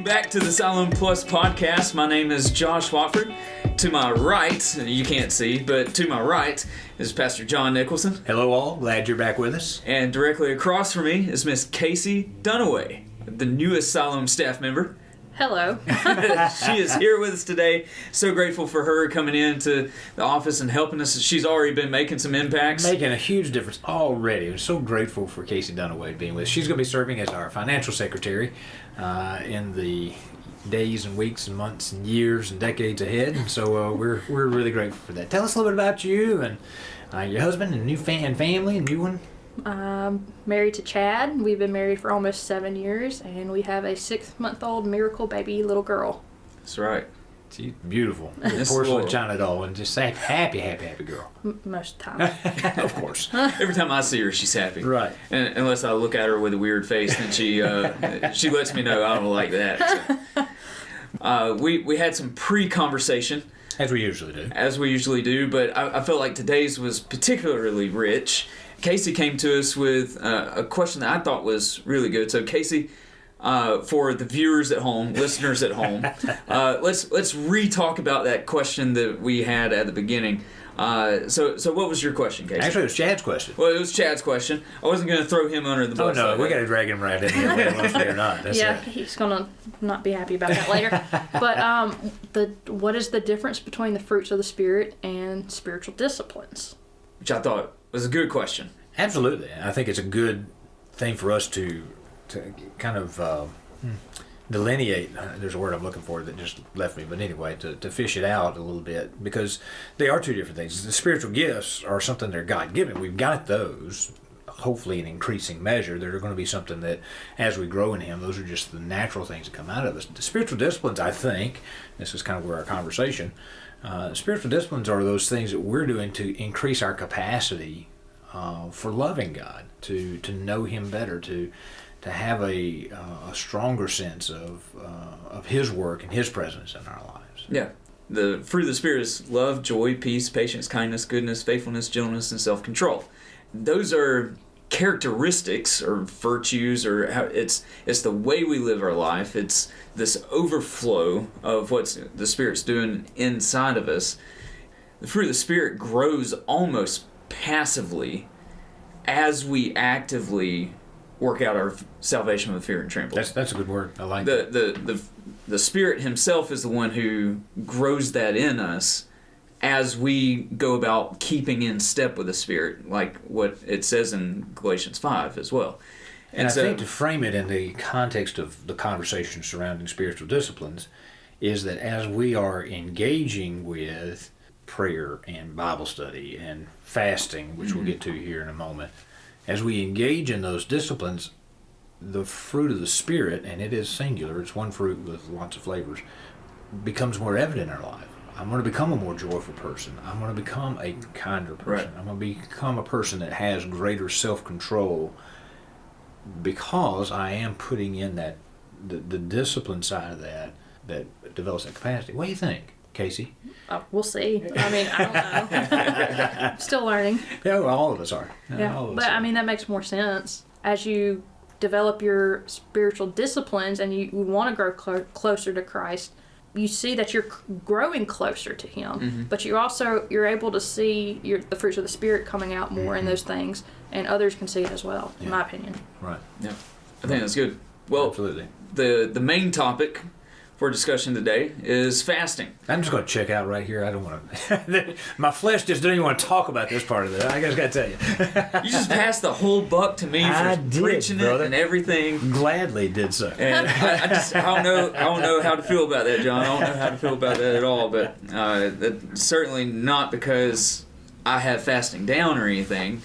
back to the Asylum Plus podcast. My name is Josh Watford. To my right, you can't see, but to my right is Pastor John Nicholson. Hello all, glad you're back with us. And directly across from me is Miss Casey Dunaway, the new Asylum staff member. Hello. She is here with us today. So grateful for her coming into the office and helping us. She's already been making some impacts. Making a huge difference already. I'm so grateful for Casey Dunaway being with us. She's going to be serving as our financial secretary in the days and weeks and months and years and decades ahead. And so we're really grateful for that. Tell us a little bit about you and your husband and new family, new one. Married to Chad. We've been married for almost 7 years, and we have a 6-month-old miracle baby little girl. That's right. She's beautiful. Porcelain China doll, and just a happy girl. Most of the time. Of course. Every time I see her, she's happy. Right. And unless I look at her with a weird face, then she lets me know I don't like that. So. We had some pre-conversation. As we usually do. But I felt like today's was particularly rich. Casey came to us with a question that I thought was really good. So Casey, for the viewers at home, listeners at home, let's re-talk about that question that we had at the beginning. So what was your question, Casey? Actually, it was Chad's question. Well, it was Chad's question. I wasn't going to throw him under the bus. Oh, no, we got to drag him right in here, whether he wants to or not. That's yeah, it. he's going to not be happy about that later. But what is the difference between the fruits of the Spirit and spiritual disciplines? Which I thought was a good question. Absolutely. I think it's a good thing for us to kind of delineate. There's a word I'm looking for that just left me, but anyway, to fish it out a little bit, because they are two different things. The spiritual gifts are something that are God-given. We've got those, hopefully in increasing measure. They're going to be something that, as we grow in Him, those are just the natural things that come out of us. The spiritual disciplines, I think, this is kind of where our conversation, spiritual disciplines are those things that we're doing to increase our capacity for loving God, to know Him better, to have a stronger sense of His work and His presence in our lives. Yeah. The fruit of the Spirit is love, joy, peace, patience, kindness, goodness, faithfulness, gentleness, and self-control. Those are characteristics or virtues, or how it's the way we live our life. It's this overflow of what the Spirit's doing inside of us. The fruit of the Spirit grows almost passively as we actively work out our salvation with fear and trembling. That's a good word. I like that. The Spirit Himself is the one who grows that in us as we go about keeping in step with the Spirit, like what it says in Galatians 5 as well. And I think to frame it in the context of the conversation surrounding spiritual disciplines is that as we are engaging with prayer and Bible study and fasting, which we'll get to here in a moment, as we engage in those disciplines, the fruit of the Spirit, and it is singular, it's one fruit with lots of flavors, becomes more evident in our life. I'm going to become a more joyful person. I'm going to become a kinder person. Right. I'm going to become a person that has greater self-control because I am putting in the discipline side of that develops that capacity. What do you think, Casey? We'll see. I mean, I don't know. I'm still learning. Yeah, well, all of us are. I mean, that makes more sense. As you develop your spiritual disciplines and you want to grow closer to Christ, you see that you're growing closer to Him, but you're able to see the fruits of the Spirit coming out more in those things, and others can see it as well, in my opinion. Right. Yeah. I think that's good. Well, absolutely. The main topic for discussion today is fasting. I'm just going to check out right here. I don't want to. My flesh just doesn't even want to talk about this part of it. I just got to tell you. You just passed the whole buck to me for preaching it and everything. Gladly did so. And I don't know how to feel about that, John. I don't know how to feel about that at all. But that's certainly not because I have fasting down or anything.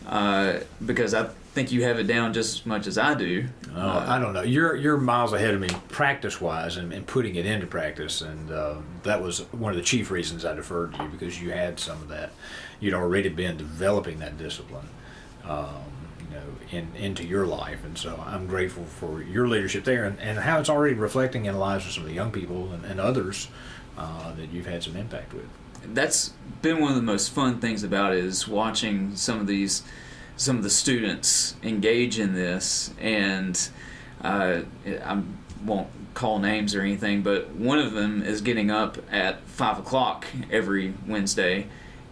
Because I think you have it down just as much as I do. I don't know. You're miles ahead of me practice-wise and putting it into practice, and that was one of the chief reasons I deferred to you, because you had some of that. You'd already been developing that discipline, into your life, and so I'm grateful for your leadership there and how it's already reflecting in the lives of some of the young people and others that you've had some impact with. That's been one of the most fun things about it, is watching some of the students engage in this, and I'm won't call names or anything, but one of them is getting up at 5 o'clock every Wednesday,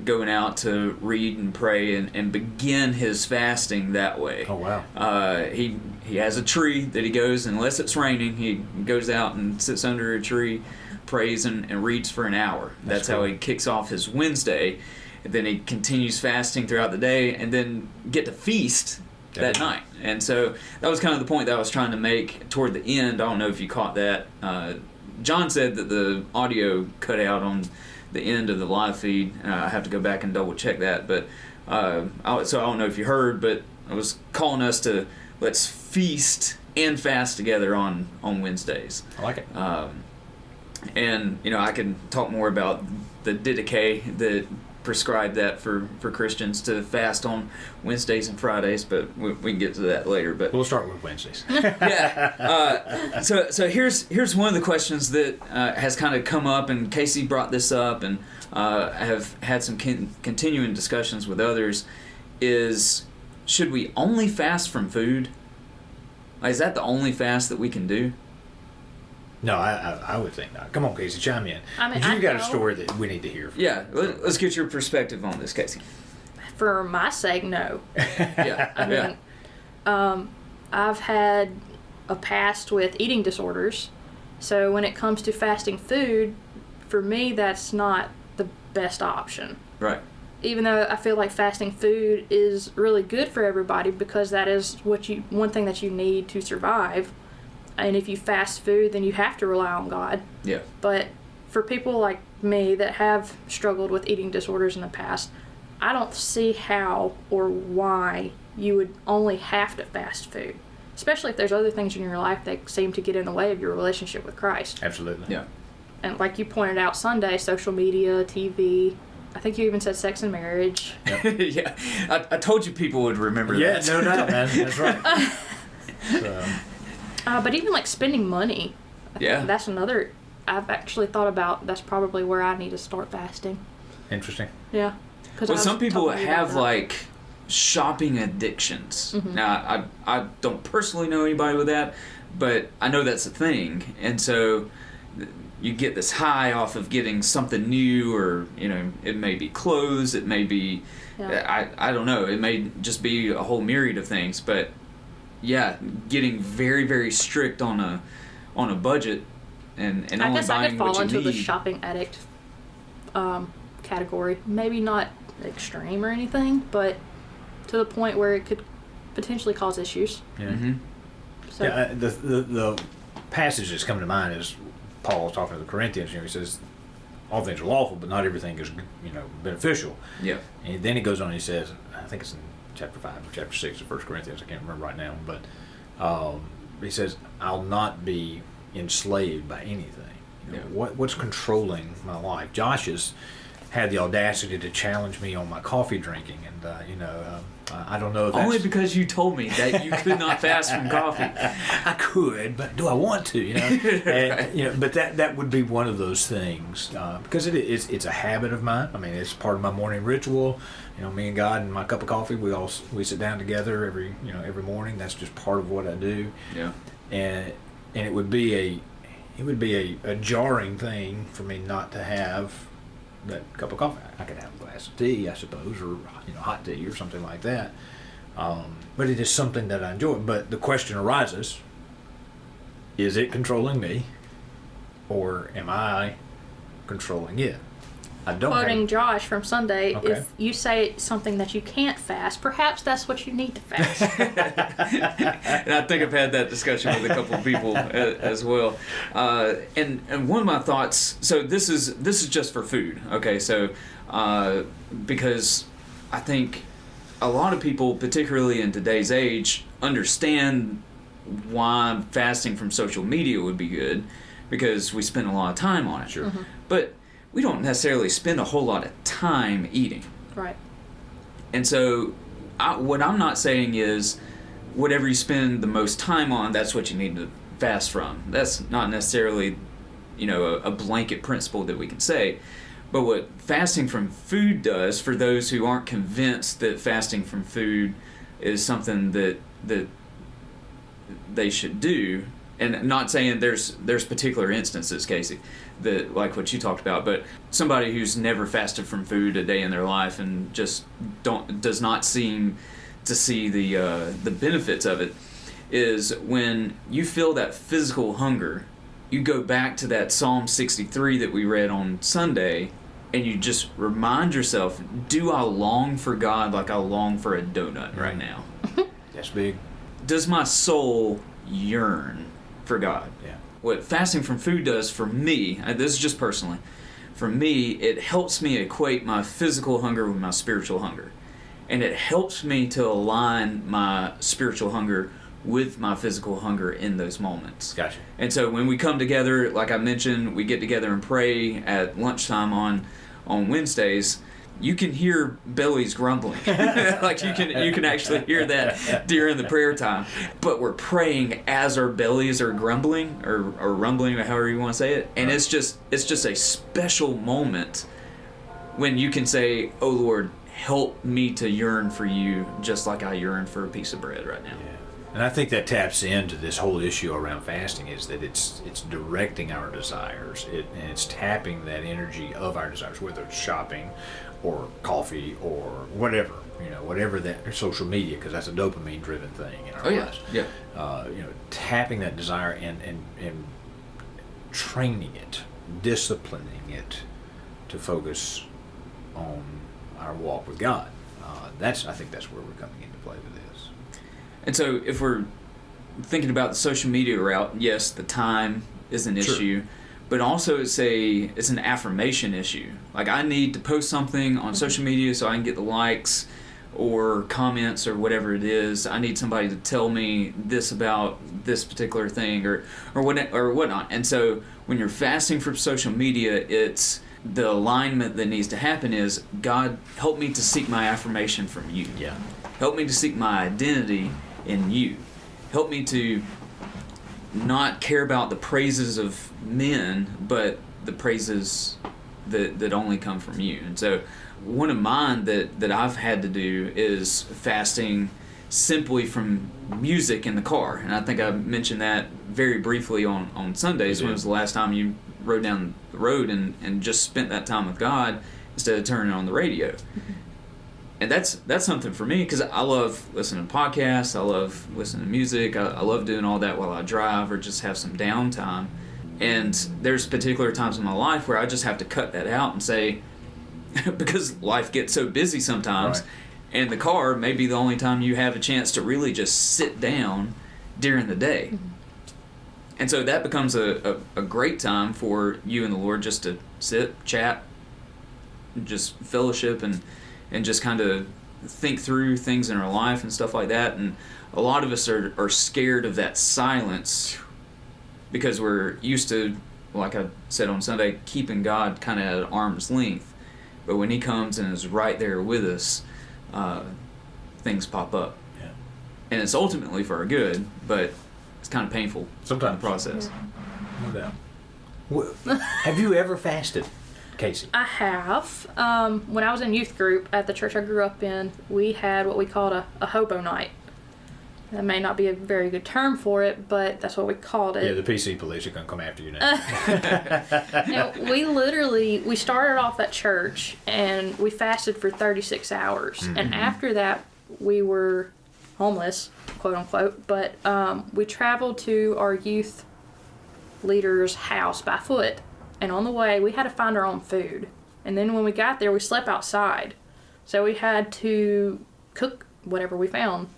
going out to read and pray and begin his fasting that way. Oh, wow. He has a tree that he goes, unless it's raining, he goes out and sits under a tree, prays and reads for an hour. That's cool. how he kicks off his Wednesday. And then he continues fasting throughout the day and then get to feast that night. And so that was kind of the point that I was trying to make toward the end. I don't know if you caught that. John said that the audio cut out on the end of the live feed. I have to go back and double check that. But so I don't know if you heard, but I was calling us to let's feast and fast together on Wednesdays. I like it. And I can talk more about the Didache that prescribed that for Christians to fast on Wednesdays and Fridays, but we can get to that later. But we'll start with Wednesdays. Yeah. So here's one of the questions that has kind of come up, and Casey brought this up, and I have had some continuing discussions with others. Is should we only fast from food? Is that the only fast that we can do? No, I would think not. Come on, Casey, chime in. I mean, You've got a story that we need to hear. Yeah, let's get your perspective on this, Casey. For my sake, no. Yeah, I mean, I've had a past with eating disorders, so when it comes to fasting food, for me, that's not the best option. Right. Even though I feel like fasting food is really good for everybody because that is one thing that you need to survive. And if you fast food, then you have to rely on God. Yeah. But for people like me that have struggled with eating disorders in the past, I don't see how or why you would only have to fast food, especially if there's other things in your life that seem to get in the way of your relationship with Christ. Absolutely. Yeah. And like you pointed out, Sunday, social media, TV, I think you even said sex and marriage. Yep. Yeah. I told you people would remember that. Yeah, no doubt, man. That's right. So. But even like spending money, Yeah. that's another, I've actually thought about, that's probably where I need to start fasting. Interesting. Yeah. Well, some people have that. like shopping addictions. Mm-hmm. Now, I don't personally know anybody with that, but I know that's a thing. And so you get this high off of getting something new, or, it may be clothes, it may be, I don't know, it may just be a whole myriad of things, but yeah, getting very, very strict on a budget and I only guess I buying could fall what you into need. the shopping addict category. Maybe not extreme or anything, but to the point where it could potentially cause issues. Yeah. Mm-hmm. So, Yeah, the passage that's coming to mind is Paul talking to the Corinthians. He says, all things are lawful, but not everything is beneficial. Yeah. And then he goes on and he says, I think it's in chapter 5 or chapter 6 of 1 Corinthians, I can't remember right now, but he says, I'll not be enslaved by anything. What's controlling my life? Josh has had the audacity to challenge me on my coffee drinking, and I don't know if that's... Only because you told me that you could not fast from coffee. I could, but do I want to? And, but that would be one of those things because it's a habit of mine. I mean, it's part of my morning ritual. Me and God and my cup of coffee. We sit down together every morning. That's just part of what I do. Yeah. And it would be a jarring thing for me not to have that cup of coffee. I could have a glass of tea, I suppose, or hot tea or something like that. But it is something that I enjoy. But the question arises: is it controlling me, or am I controlling it? I don't. quoting Josh from Sunday, Okay. if you say something that you can't fast, perhaps that's what you need to fast. And I think I've had that discussion with a couple of people as well. And one of my thoughts. So this is just for food. Okay. So because I think a lot of people, particularly in today's age, understand why fasting from social media would be good, because we spend a lot of time on it. Sure. Mm-hmm. But we don't necessarily spend a whole lot of time eating. Right. And so what I'm not saying is whatever you spend the most time on, that's what you need to fast from. That's not necessarily, a blanket principle that we can say. But what fasting from food does, for those who aren't convinced that fasting from food is something that they should do, And not saying there's particular instances, Casey, that like what you talked about, but somebody who's never fasted from food a day in their life and just does not seem to see the benefits of it, is when you feel that physical hunger, you go back to that Psalm 63 that we read on Sunday, and you just remind yourself, do I long for God like I long for a donut right now? That's big. Does my soul yearn for God? Yeah. What fasting from food does for me, this is just personally, for me, it helps me equate my physical hunger with my spiritual hunger. And it helps me to align my spiritual hunger with my physical hunger in those moments. Gotcha. And so when we come together, like I mentioned, we get together and pray at lunchtime on Wednesdays. You can hear bellies grumbling. Like you can actually hear that during the prayer time. But we're praying as our bellies are grumbling or rumbling, or however you want to say it. And it's just a special moment when you can say, "Oh Lord, help me to yearn for you just like I yearn for a piece of bread right now." Yeah. And I think that taps into this whole issue around fasting, is that it's directing our desires, and it's tapping that energy of our desires, whether it's shopping or coffee or whatever, whatever that, or social media, because that's a dopamine driven thing in our lives. Yeah. Tapping that desire and training it, disciplining it to focus on our walk with God. I think that's where we're coming into play with this. And so if we're thinking about the social media route, yes, the time is an issue, but also it's an affirmation issue. Like I need to post something on social media so I can get the likes or comments or whatever it is. I need somebody to tell me this about this particular thing or whatnot. And so when you're fasting from social media, it's the alignment that needs to happen is, God, help me to seek my affirmation from you. Yeah. Help me to seek my identity in you. Help me to not care about the praises of men, but the praises that only come from you. And so one of mine that I've had to do is fasting simply from music in the car. And I think I mentioned that very briefly on Sundays. When was the last time you rode down the road and just spent that time with God instead of turning on the radio? Mm-hmm. And that's something for me, because I love listening to podcasts, I love listening to music, I love doing all that while I drive or just have some downtime. And there's particular times in my life where I just have to cut that out and say, because life gets so busy sometimes, right, and the car may be the only time you have a chance to really just sit down during the day. Mm-hmm. And so that becomes a great time for you and the Lord just to sit, chat, just fellowship, and just kind of think through things in our life and stuff like that. And a lot of us are scared of that silence because we're used to, like I said on Sunday, keeping God kind of at arm's length. But when He comes and is right there with us, things pop up. Yeah. And it's ultimately for our good, but it's kind of painful sometimes in the process. Yeah. No doubt. Have you ever fasted, Casey? I have. When I was in youth group at the church I grew up in, we had what we called a hobo night. That may not be a very good term for it, but that's what we called it. Yeah, the PC police are going to come after you now. We started off at church and we fasted for 36 hours. Mm-hmm. And after that, we were homeless, quote unquote, but we traveled to our youth leader's house by foot. And on the way, we had to find our own food. And then when we got there, we slept outside. So we had to cook whatever we found.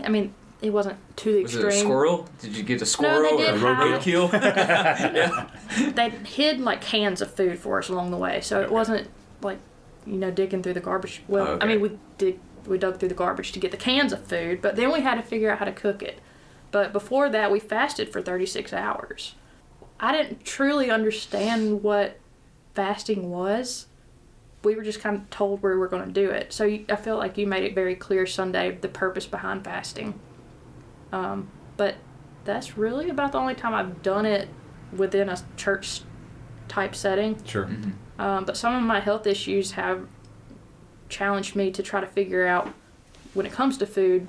I mean, it wasn't to the extreme. Was it a squirrel? Did you get a squirrel or a roadkill? Yeah. They hid like cans of food for us along the way. So it wasn't like, digging through the garbage. Well, okay. I mean, we dug through the garbage to get the cans of food, but then we had to figure out how to cook it. But before that, we fasted for 36 hours. I didn't truly understand what fasting was. We were just kind of told we were going to do it. So I feel like you made it very clear Sunday, the purpose behind fasting. But that's really about the only time I've done it within a church type setting. Sure. Mm-hmm. But some of my health issues have challenged me to try to figure out, when it comes to food,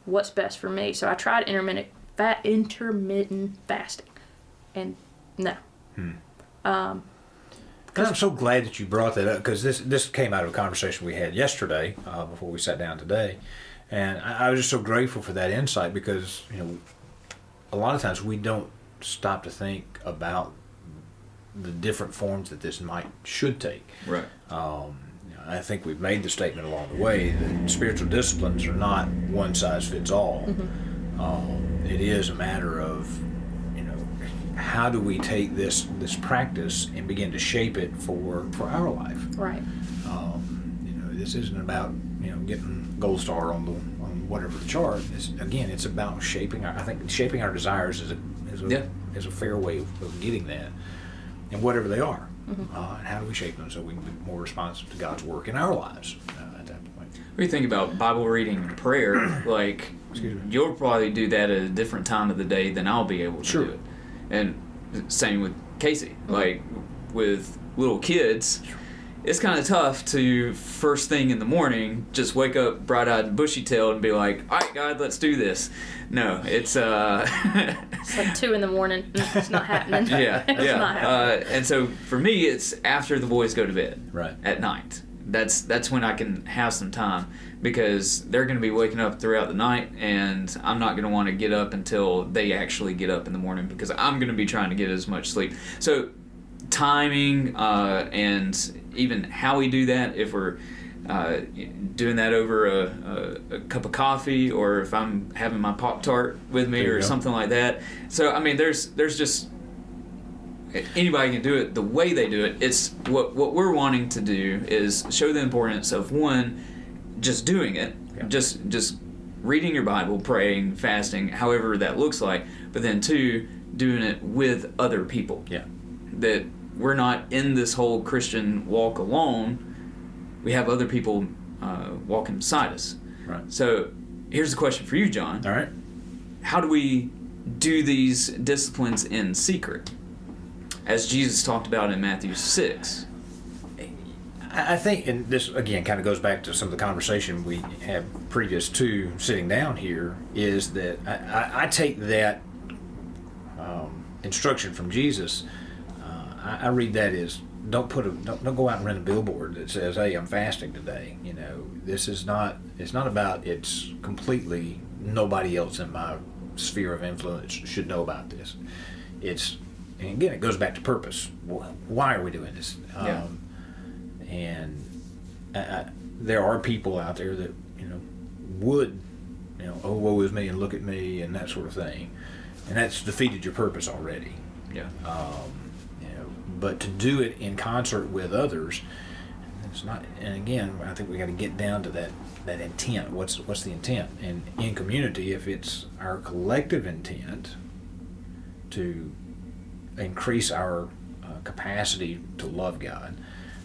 what's best for me. So I tried intermittent intermittent fasting. And no. And I'm so glad that you brought that up, because this came out of a conversation we had yesterday before we sat down today, and I was just so grateful for that insight, because a lot of times we don't stop to think about the different forms that this should take. Right. I think we've made the statement along the way that spiritual disciplines are not one size fits all. It is a matter of how do we take this practice and begin to shape it for our life. Right. This isn't about getting gold star on whatever the chart. It's about shaping our desires is a fair way of getting that, and whatever they are. And how do we shape them so we can be more responsive to God's work in our lives at that point? What do you think about Bible reading and prayer? Like, you'll probably do that at a different time of the day than I'll be able to do it. And same with Casey. Like, with little kids, it's kind of tough to, first thing in the morning, just wake up bright-eyed and bushy-tailed and be like, all right, God, let's do this. No, it's... It's like 2 a.m. It's not happening. Yeah, It's not happening. And so for me, it's after the boys go to bed. Right. At night. That's when I can have some time, because they're going to be waking up throughout the night, and I'm not going to want to get up until they actually get up in the morning, because I'm going to be trying to get as much sleep. So timing and even how we do that, if we're doing that over a cup of coffee, or if I'm having my Pop-Tart with me or something like that. So, I mean, there's just... Anybody can do it the way they do it. It's what we're wanting to do is show the importance of, one, just doing it, just reading your Bible, praying, fasting, however that looks like, but then 2, doing it with other people. Yeah. That we're not in this whole Christian walk alone. We have other people walking beside us. Right. So here's the question for you, John. All right. How do we do these disciplines in secret, as Jesus talked about in Matthew 6? I think, and this again kind of goes back to some of the conversation we had previous to sitting down here, is that I take that instruction from Jesus. I read that as don't go out and rent a billboard that says, "Hey, I'm fasting today." This is not. It's not about. It's completely nobody else in my sphere of influence should know about this. And again, it goes back to purpose. Why are we doing this? And there are people out there that would oh, woe is me and look at me and that sort of thing, and that's defeated your purpose already. Yeah. But to do it in concert with others, it's not. And again, I think we got to get down to that intent. What's the intent? And in community, if it's our collective intent to increase our capacity to love God,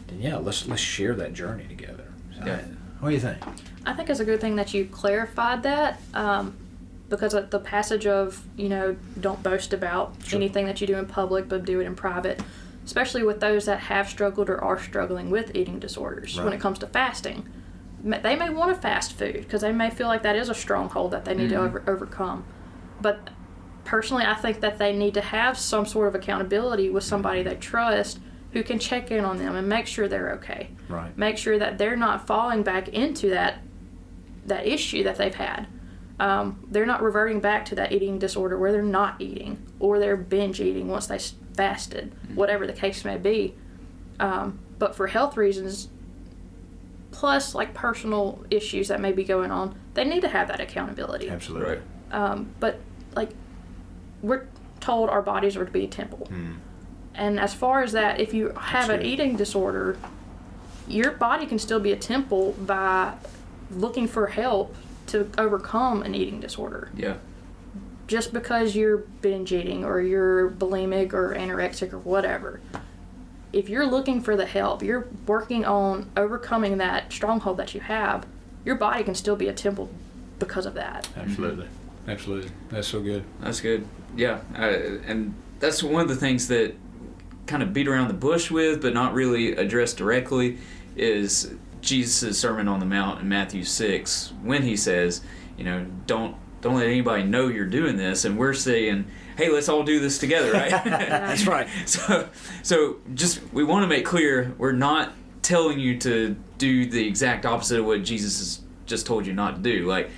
then let's share that journey together. So, what do you think? I think it's a good thing that you clarified that, because of the passage of don't boast about anything that you do in public, but do it in private, especially with those that have struggled or are struggling with eating disorders. When it comes to fasting, they may want to fast food because they may feel like that is a stronghold that they need to overcome, but personally, I think that they need to have some sort of accountability with somebody they trust who can check in on them and make sure they're okay. Right. Make sure that they're not falling back into that issue that they've had. They're not reverting back to that eating disorder where they're not eating or they're binge eating once they fasted, whatever the case may be. But for health reasons, plus like personal issues that may be going on, they need to have that accountability. Absolutely. Right. But like, we're told our bodies are to be a temple. And as far as that, if you have an eating disorder, your body can still be a temple by looking for help to overcome an eating disorder. Yeah. Just because you're binge eating or you're bulimic or anorexic or whatever, if you're looking for the help, you're working on overcoming that stronghold that you have, your body can still be a temple because of that. Absolutely. Absolutely. That's so good. That's good. Yeah. And that's one of the things that kind of beat around the bush with, but not really addressed directly, is Jesus' Sermon on the Mount in Matthew 6, when he says, don't don't let anybody know you're doing this. And we're saying, hey, let's all do this together, right? That's right. So just, we want to make clear, we're not telling you to do the exact opposite of what Jesus has just told you not to do. Like,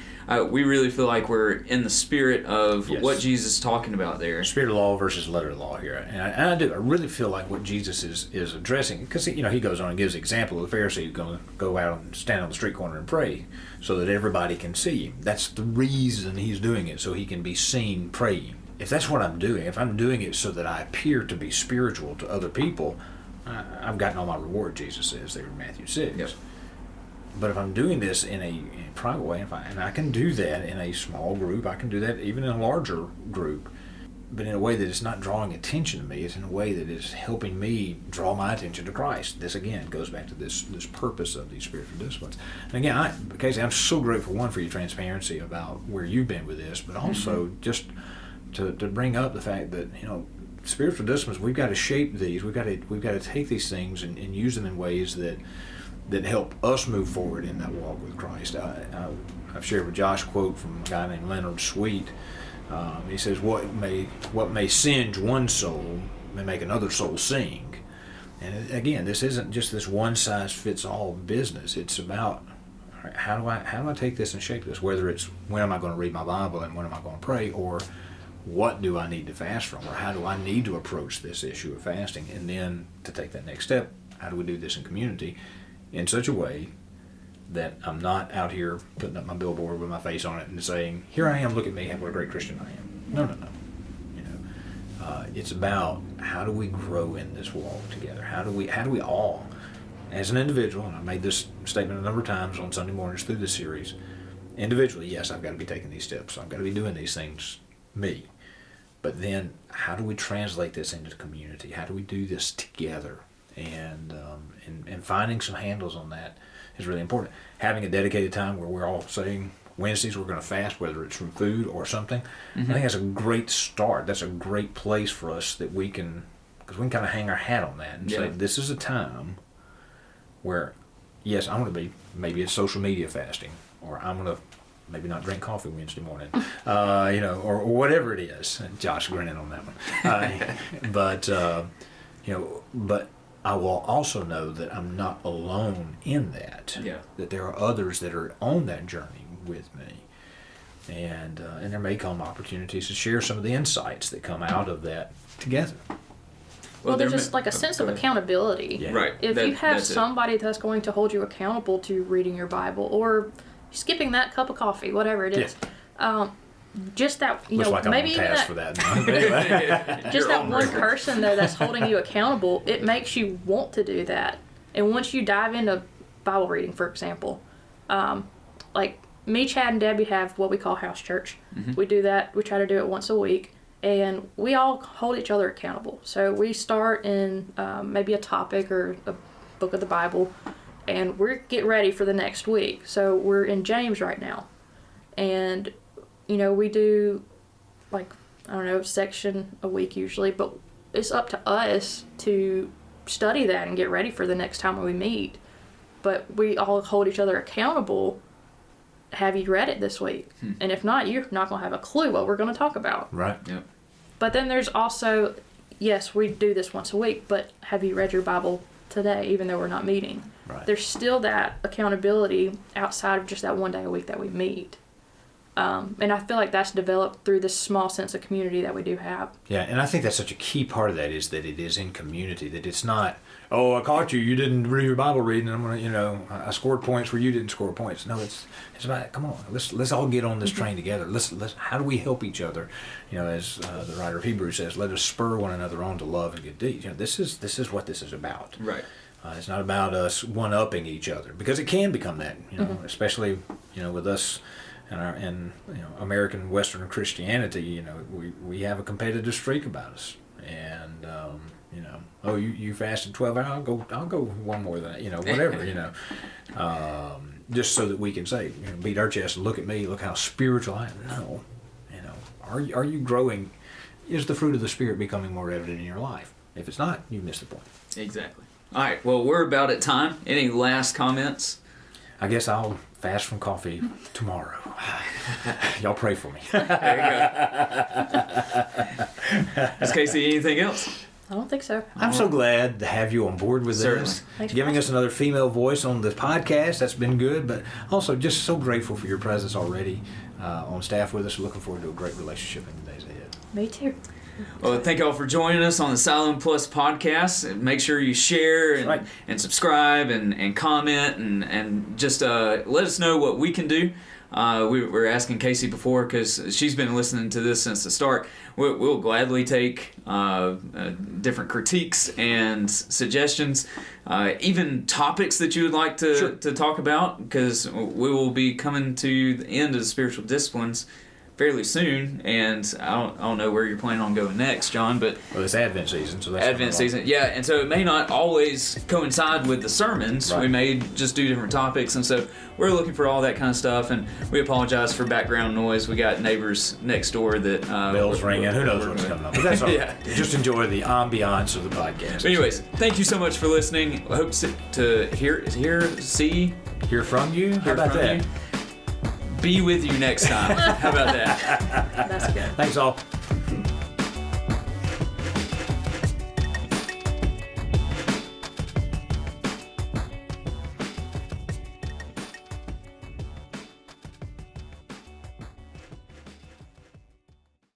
we really feel like we're in the spirit of what Jesus is talking about there. Spirit of law versus letter of law here. And I do. I really feel like what Jesus is addressing, because he goes on and gives the example of the Pharisee who's going to go out and stand on the street corner and pray so that everybody can see him. That's the reason he's doing it, so he can be seen praying. If that's what I'm doing, if I'm doing it so that I appear to be spiritual to other people, I've gotten all my reward, Jesus says there in Matthew 6. Yep. But if I'm doing this in a private way, and I can do that in a small group, I can do that even in a larger group, but in a way that is not drawing attention to me, it's in a way that is helping me draw my attention to Christ. This, again, goes back to this purpose of these spiritual disciplines. And again, Casey, I'm so grateful, one, for your transparency about where you've been with this, but also just to bring up the fact that, spiritual disciplines, we've got to shape these, we've got to take these things and use them in ways that help us move forward in that walk with Christ. I've shared with Josh a quote from a guy named Leonard Sweet. He says, what may singe one soul may make another soul sing. And again, this isn't just this one-size-fits-all business. It's about how do I take this and shape this, whether it's when am I going to read my Bible and when am I going to pray, or what do I need to fast from, or how do I need to approach this issue of fasting, and then to take that next step, how do we do this in community in such a way that I'm not out here putting up my billboard with my face on it and saying, here I am, look at me, what a great Christian I am. No. It's about how do we grow in this walk together? How do we all, as an individual, and I made this statement a number of times on Sunday mornings through this series, individually, yes, I've got to be taking these steps. I've got to be doing these things, me. But then how do we translate this into the community? How do we do this together? And finding some handles on that is really important. Having a dedicated time where we're all saying Wednesdays we're going to fast, whether it's from food or something, I think that's a great start. That's a great place for us that we can, because we can kind of hang our hat on that and say, this is a time where, yes, I'm going to be, maybe it's social media fasting, or I'm going to maybe not drink coffee Wednesday morning, or whatever it is. And Josh grinning on that one. But I will also know that I'm not alone in that. Yeah. That there are others that are on that journey with me, and there may come opportunities to share some of the insights that come out of that together. Well, there's just like a sense of accountability. Yeah. Right. If you have somebody that's going to hold you accountable to reading your Bible or skipping that cup of coffee, whatever it is. Just that, Looks like maybe I'm on task even for that. just that one person though that's holding you accountable, it makes you want to do that. And once you dive into Bible reading, for example, like me, Chad, and Debbie have what we call house church. We do that. We try to do it once a week, and we all hold each other accountable. So we start in maybe a topic or a book of the Bible, and we're getting ready for the next week. So we're in James right now, and we do, section a week usually, but it's up to us to study that and get ready for the next time when we meet. But we all hold each other accountable. Have you read it this week? And if not, you're not going to have a clue what we're going to talk about. Right. Yep. But then there's also, yes, we do this once a week, but have you read your Bible today, even though we're not meeting? Right. There's still that accountability outside of just that one day a week that we meet. And I feel like that's developed through this small sense of community that we do have. Yeah, and I think that's such a key part of that is that it is in community, that it's not, oh, I caught you, you didn't read your Bible reading, and I'm going to, I scored points where you didn't score points. No, it's about, come on, let's all get on this train together. Let's how do we help each other? As the writer of Hebrews says, let us spur one another on to love and good deeds. This is what this is about. Right. It's not about us one-upping each other, because it can become that, especially, with us and American Western Christianity, we have a competitive streak about us, and oh, you fasted 12 hours, I'll go one more than that, whatever, just so that we can say, beat our chest and look at me, look how spiritual I am. No, are you growing? Is the fruit of the Spirit becoming more evident in your life? If it's not, you missed the point. Exactly. All right. Well, we're about at time. Any last comments? I guess I'll fast from coffee tomorrow. Y'all pray for me. There you go. Miss Casey, anything else? I don't think so. I'm so glad to have you on board with Certainly. this. Thanks for Giving us asking. another female voice on the podcast. That's been good, but also just so grateful for your presence already on staff with us. Looking forward to a great relationship in the days ahead. Me too. Well, thank y'all for joining us on the Silent Plus podcast. Make sure you share and, Right. and subscribe and comment and just let us know what we can do. We were asking Casey before because she's been listening to this since the start. We'll gladly take different critiques and suggestions, even topics that you would like to talk about, because we will be coming to the end of the spiritual disciplines fairly soon, and I don't know where you're planning on going next, John, but Well, it's Advent season, so that's Advent season, yeah, and so it may not always coincide with the sermons. Right. We may just do different topics, and so we're looking for all that kind of stuff, and we apologize for background noise. We got neighbors next door that bells ringing. Who knows what's coming up? But that's all right. Yeah. Just enjoy the ambiance of the podcast. But anyways, thank you so much for listening. I hope to hear Hear from you? How about from that? you. Be with you next time. How about that? That's good. Thanks all.